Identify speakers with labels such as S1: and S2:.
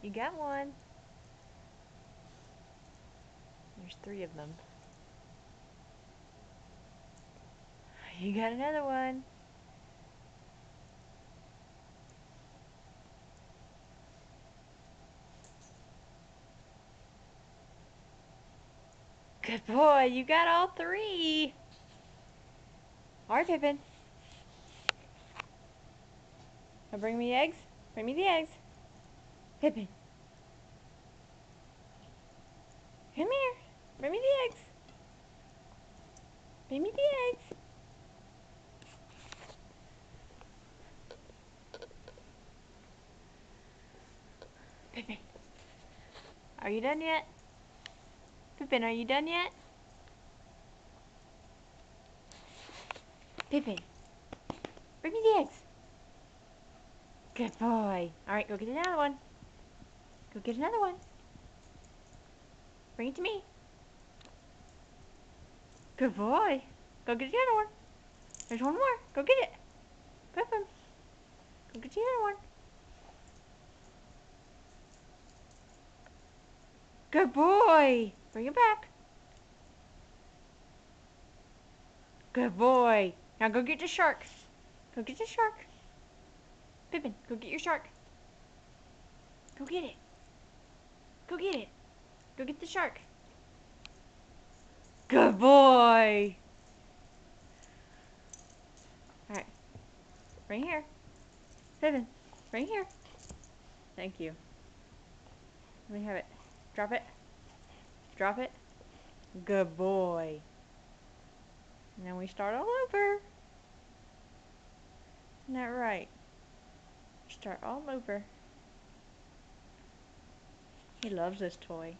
S1: You got one. There's 3 of them. You got another one. Good boy, you got all 3. Alright, Pippin. Now bring me eggs. Bring me the eggs. Pippin. Come here. Bring me the eggs. Bring me the eggs. Pippin. Are you done yet? Pippin, are you done yet? Pippin. Bring me the eggs. Good boy. Alright, go get another one. Go get another one. Bring it to me. Good boy. Go get the other one. There's one more. Go get it. Pippin. Go get the other one. Good boy. Bring it back. Good boy. Now go get the shark. Go get the shark. Pippin, go get your shark. Go get it. Go get it. Go get the shark. Good boy. Alright. Right here. Pippin, right here. Thank you. Let me have it. Drop it. Drop it. Good boy. And then we start all over. Isn't that right? Start all over. He loves this toy.